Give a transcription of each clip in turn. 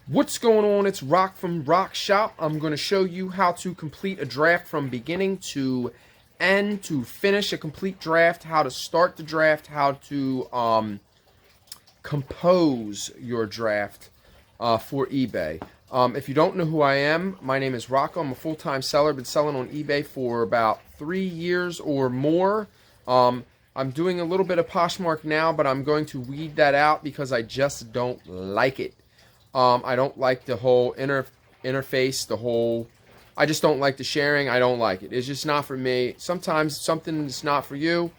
What's going on? It's Rock from Rock Shop. I'm going to show you how to complete a draft from beginning to end, to finish a complete draft, how to start the draft, how to compose your draft for eBay. If you don't know who I am, my name is Rocco. I'm a full-time seller. Been selling on eBay for about 3 years or more. I'm doing a little bit of Poshmark now, but I'm going to weed that out because I just don't like it. I don't like the whole interface, I just don't like the sharing. I don't like it. It's just not for me. Sometimes something's not for you.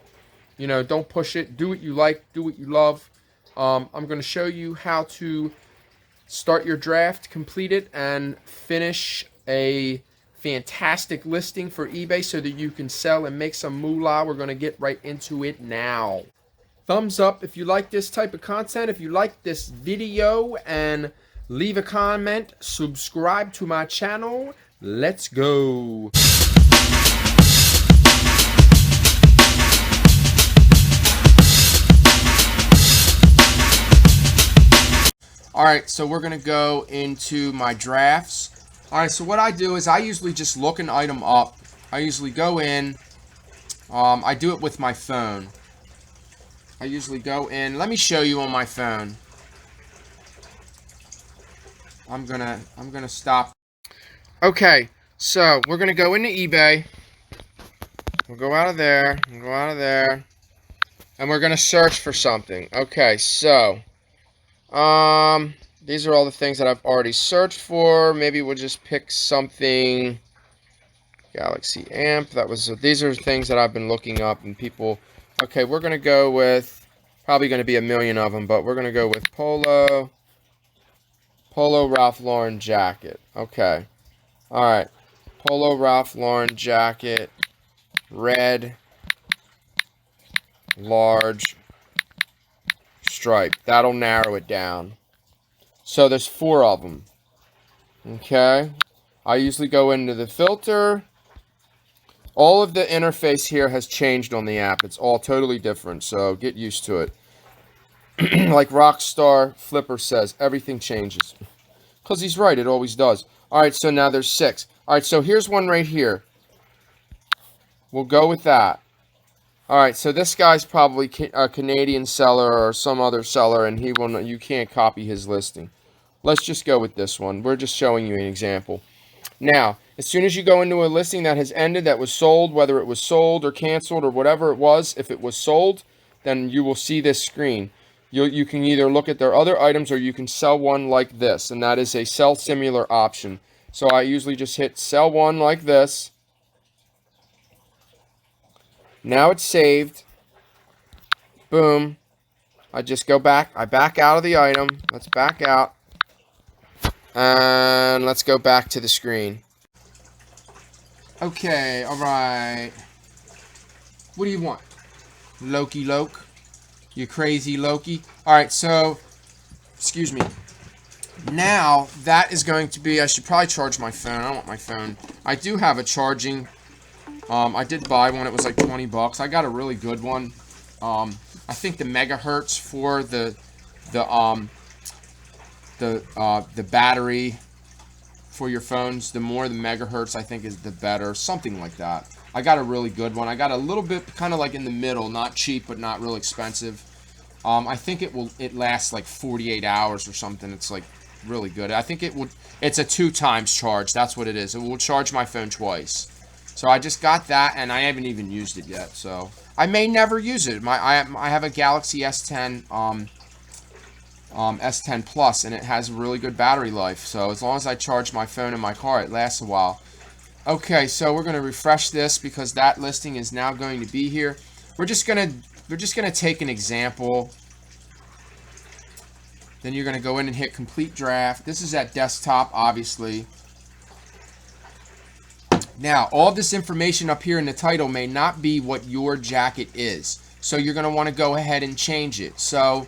You know, don't push it. Do what you like. Do what you love. I'm going to show you how to start your draft, complete it, and finish a fantastic listing for eBay so that you can sell and make some moolah. We're going to get right into it now. Thumbs up if you like this type of content. If you like this video, and leave a comment, subscribe to my channel. Let's go. Alright, so we're going to go into my drafts. Alright, so what I do is I usually just look an item up. I usually go in. I do it with my phone. I usually go in. Let me show you on my phone. I'm gonna stop. Okay, so we're gonna go into eBay. We'll go out of there. We'll go out of there, and we're gonna search for something. Okay, so these are all the things that I've already searched for. Maybe we'll just pick something. Galaxy Amp. These are things that I've been looking up, and people. Okay, we're gonna go with probably gonna be a million of them, but we're gonna go with Polo Ralph Lauren jacket. Okay. Alright. Polo Ralph Lauren jacket. Red. Large. Stripe. That'll narrow it down. So there's 4 of them. Okay. I usually go into the filter. All of the interface here has changed on the app. It's all totally different. So get used to it. Like Rockstar Flipper says, everything changes. Because he's right, it always does. Alright, so now there's 6. Alright, so here's one right here. We'll go with that. Alright, so this guy's probably a Canadian seller or some other seller, and you can't copy his listing. Let's just go with this one. We're just showing you an example. Now, as soon as you go into a listing that has ended, that was sold, whether it was sold or canceled or whatever it was, if it was sold, then you will see this screen. You can either look at their other items or you can sell one like this, and that is a sell similar option. So I usually just hit sell one like this. Now it's saved. Boom. I just go back. I back out of the item. Let's back out. And let's go back to the screen. Okay, alright. What do you want? Loki Loke? You crazy Loki. Alright, so, excuse me. Now, that is going to be, I should probably charge my phone. I don't want my phone. I do have a charging. I did buy one. It was like 20 bucks. I got a really good one. I think the megahertz for the battery for your phones, the more the megahertz I think is the better. Something like that. I got a really good one. I got a little bit kind of like in the middle, not cheap but not real expensive. I think it lasts like 48 hours or something. It's like really good. I think it's a 2 times charge. That's what it is. It will charge my phone twice. So I just got that, and I haven't even used it yet. So I may never use it. I have a Galaxy S10 S10 Plus, and it has a really good battery life. So as long as I charge my phone in my car, it lasts a while. Okay, so we're going to refresh this because that listing is now going to be here. We're just going to take an example. Then you're going to go in and hit complete draft. This is at desktop, obviously. Now, all this information up here in the title may not be what your jacket is. So you're going to want to go ahead and change it. So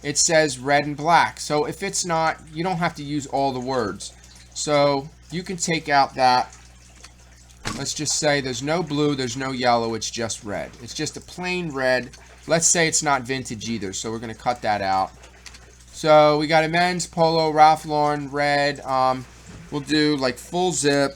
it says red and black. So if it's not, you don't have to use all the words. So you can take out that. Let's just say there's no blue, there's no yellow, it's just red. It's just a plain red. Let's say it's not vintage either, so we're going to cut that out. So we got a men's polo, Ralph Lauren, red. We'll do like full zip,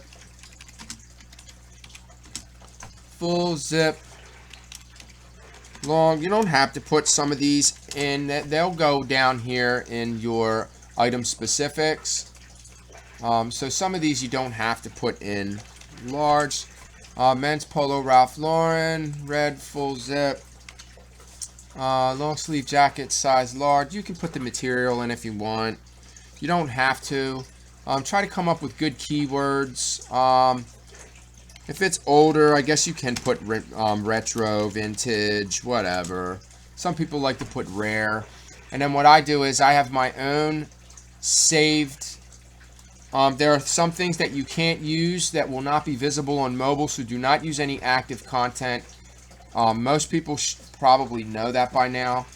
long. You don't have to put some of these in. They'll go down here in your item specifics. So some of these you don't have to put in. Large, men's polo, Ralph Lauren, red, full zip. Long sleeve jacket, size large. You can put the material in if you want. You don't have to. Try to come up with good keywords. If it's older, I guess you can put retro, vintage, whatever. Some people like to put rare. And then what I do is I have my own saved. There are some things that you can't use that will not be visible on mobile, so do not use any active content. Most people probably know that by now.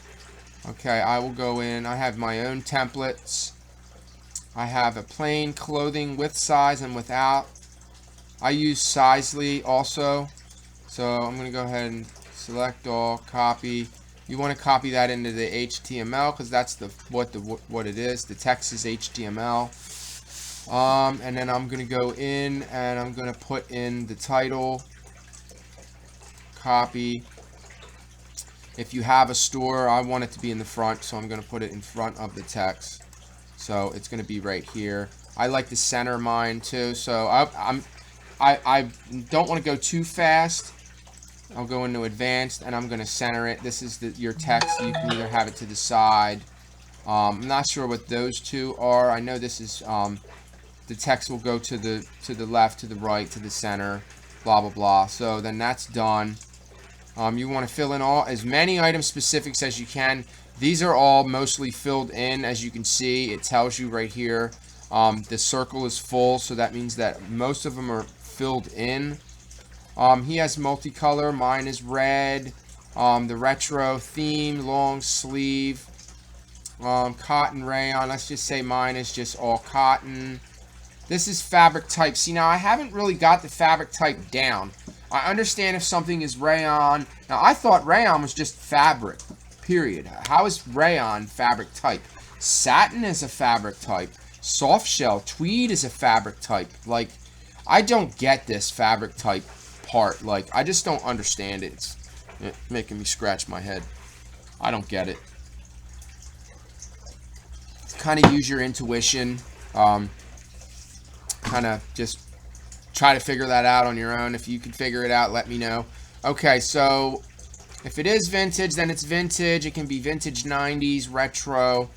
Okay, I will go in. I have my own templates. I have a plain clothing with size and without. I use Sizely also. So I'm going to go ahead and select all, copy. You want to copy that into the HTML because that's what it is. The text is HTML. And then I'm going to go in and I'm going to put in the title. Copy. If you have a store, I want it to be in the front, so I'm going to put it in front of the text. So it's going to be right here. I like to center mine too, so I don't want to go too fast. I'll go into advanced and I'm going to center it. This is your text. You can either have it to the side. I'm not sure what those two are. I know this is the text will go to the left, to the right, to the center, blah blah blah. So then that's done. You want to fill in as many item specifics as you can. These are all mostly filled in, as you can see. It tells you right here. The circle is full, so that means that most of them are filled in. He has multicolor. Mine is red. The retro theme, long sleeve, cotton rayon. Let's just say mine is just all cotton. This is fabric type. See, now I haven't really got the fabric type down. I understand if something is rayon. Now, I thought rayon was just fabric, period. How is rayon fabric type? Satin is a fabric type. Soft shell, tweed is a fabric type. Like, I don't get this fabric type part. Like, I just don't understand it. It's making me scratch my head. I don't get it. Kind of use your intuition. Kind of just try to figure that out on your own. If you can figure it out, let me know. Okay, so if it is vintage, then it's vintage. It can be vintage 90s, retro.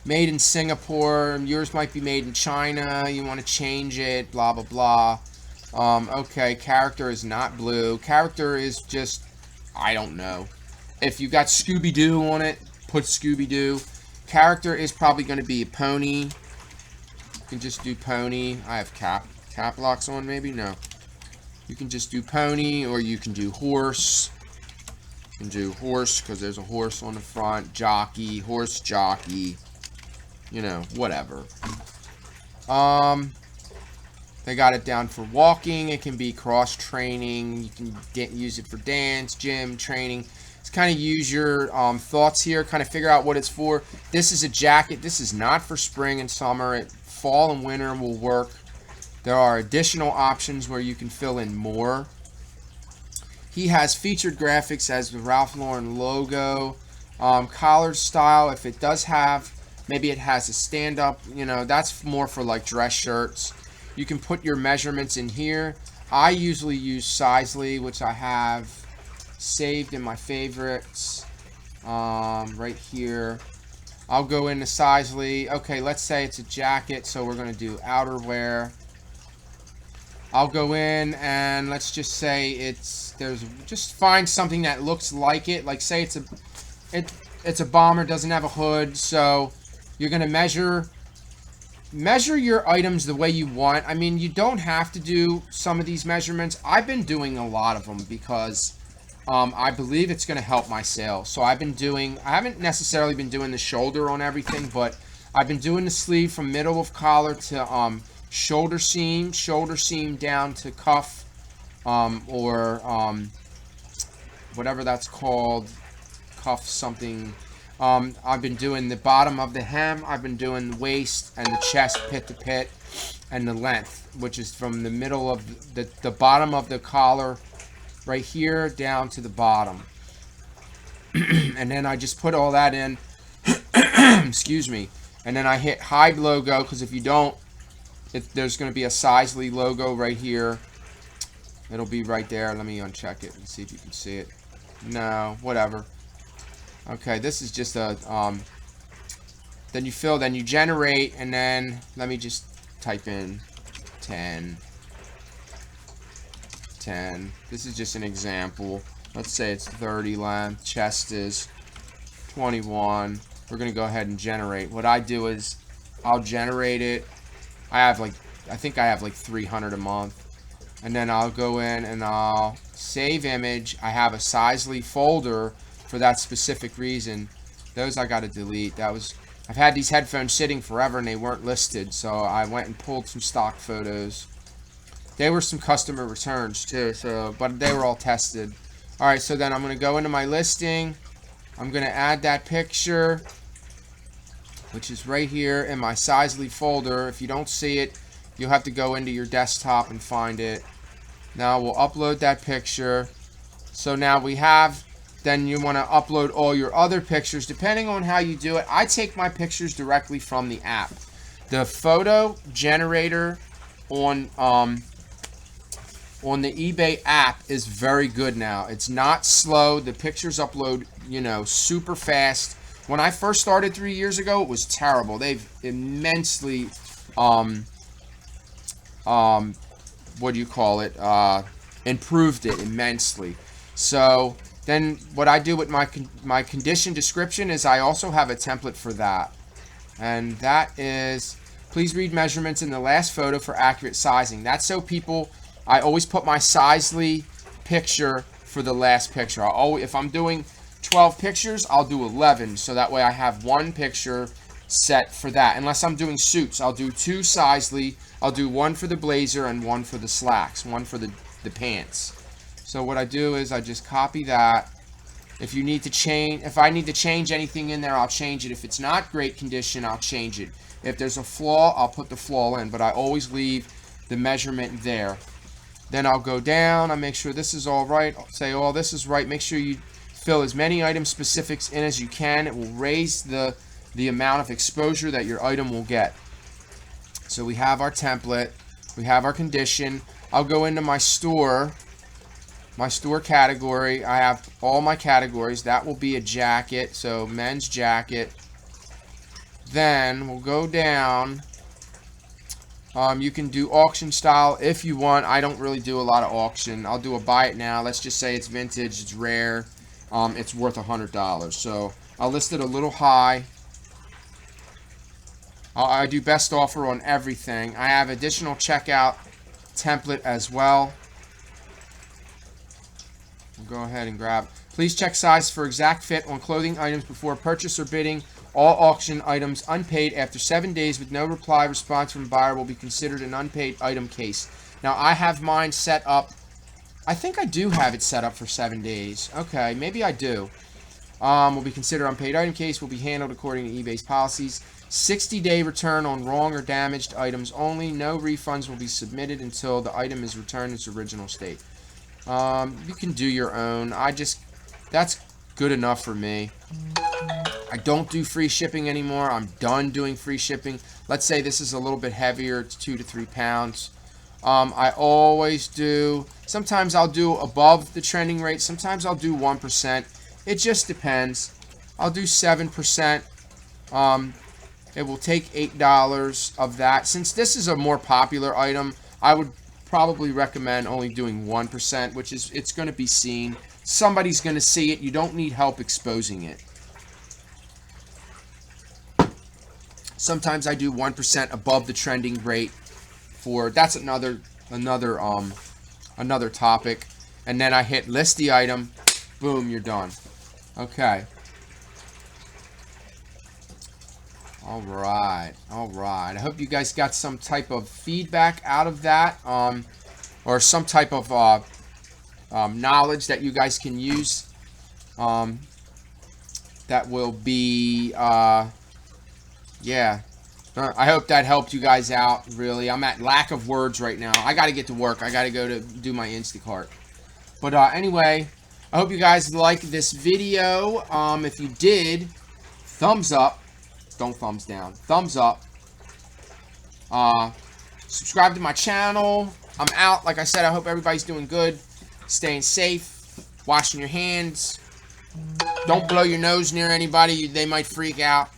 Made in Singapore. Yours might be made in China. You want to change it, blah, blah, blah. Okay, character is not blue. Character is just, I don't know. If you got Scooby-Doo on it, put Scooby-Doo. Character is probably going to be a pony. You can just do pony. I have cap locks on, maybe? No. You can just do pony, or you can do horse. You can do horse, because there's a horse on the front. Jockey, horse jockey. You know, whatever. They got it down for walking. It can be cross-training. You can use it for dance, gym, training. Just kind of use your thoughts here. Kind of figure out what it's for. This is a jacket. This is not for spring and summer. Fall and winter will work. There are additional options where you can fill in more. He has featured graphics as the Ralph Lauren logo. Collar style, if it does have, maybe it has a stand-up, you know, that's more for like dress shirts. You can put your measurements in here. I usually use Sizely, which I have saved in my favorites. Right here. I'll go into Sizely. Okay, let's say it's a jacket, so we're going to do outerwear. I'll go in and let's just say just find something that looks like it. Like say it's a bomber, doesn't have a hood, so you're going to measure your items the way you want. I mean, you don't have to do some of these measurements. I've been doing a lot of them because I believe it's going to help my sales. So I haven't necessarily been doing the shoulder on everything, but I've been doing the sleeve from middle of collar to shoulder seam down to cuff, or whatever that's called, cuff something. I've been doing the bottom of the hem, I've been doing the waist and the chest pit to pit, and the length, which is from the middle of the bottom of the collar right here down to the bottom. And then I just put all that in. Excuse me. And then I hit hide logo, because if you don't, there's going to be a Sizely logo right here. It'll be right there. Let me uncheck it and see if you can see it. No, whatever. Okay, this is just a then you fill, then you generate, and then let me just type in 10. This is just an example. Let's say it's 30 length. Chest is 21. We're gonna go ahead and generate. What I do is I'll generate it. I think I have like 300 a month. And then I'll go in and I'll save image. I have a Sizely folder for that specific reason. Those I gotta delete. I've had these headphones sitting forever and they weren't listed, so I went and pulled some stock photos. There were some customer returns too, but they were all tested. Alright, so then I'm gonna go into my listing. I'm gonna add that picture, which is right here in my Sizely folder. If you don't see it, you'll have to go into your desktop and find it. Now we'll upload that picture. So now we have, then you want to upload all your other pictures depending on how you do it. I take my pictures directly from the app. The photo generator on the eBay app is very good now. It's not slow. The pictures upload, super fast. When I first started 3 years ago, it was terrible. They've immensely improved it immensely. So then what I do with my condition description is I also have a template for that. And that is, please read measurements in the last photo for accurate sizing. That's so I always put my Sizely picture for the last picture. If I'm doing 12 pictures, I'll do 11. So that way I have one picture set for that. Unless I'm doing suits, I'll do 2 Sizely. I'll do one for the blazer and one for the slacks, one for the pants. So what I do is I just copy that. If I need to change anything in there, I'll change it. If it's not great condition, I'll change it. If there's a flaw, I'll put the flaw in, but I always leave the measurement there. Then I'll go down, I make sure this is all right. I'll say, oh, this is right. Make sure you fill as many item specifics in as you can. It will raise the amount of exposure that your item will get. So we have our template, we have our condition. I'll go into my store category. I have all my categories. That will be a jacket, so men's jacket. Then we'll go down. You can do auction style if you want. I don't really do a lot of auction. I'll do a buy it now. Let's just say it's vintage, it's rare, it's worth $100. So I'll list it a little high. I do best offer on everything. I have additional checkout template as well. We'll go ahead and grab. Please check size for exact fit on clothing items before purchase or bidding. All auction items unpaid after 7 days with no response from buyer will be considered an unpaid item case. Now I have mine set up. I think I do have it set up for 7 days. Okay, maybe I do. Will be considered unpaid item case. Will be handled according to eBay's policies. 60-day return on wrong or damaged items only. No refunds will be submitted until the item is returned in its original state. You can do your own. That's good enough for me. I don't do free shipping anymore. I'm done doing free shipping. Let's say this is a little bit heavier. It's 2 to 3 pounds. I always do. Sometimes I'll do above the trending rate. Sometimes I'll do 1%. It just depends. I'll do 7%. It will take $8 of that. Since this is a more popular item, I would probably recommend only doing 1%, which is, it's going to be seen. Somebody's going to see it. You don't need help exposing it. Sometimes I do 1% above the trending rate that's another topic. And then I hit list the item. Boom, you're done. Okay. All right. I hope you guys got some type of feedback out of that, or some type of knowledge that you guys can use. that will be, yeah. I hope that helped you guys out, really. I'm at lack of words right now. I got to get to work. I got to go to do my Instacart. But anyway, I hope you guys liked this video. If you did, thumbs up. Don't thumbs down. Thumbs up. Subscribe to my channel. I'm out. Like I said, I hope everybody's doing good. Staying safe. Washing your hands. Don't blow your nose near anybody. They might freak out.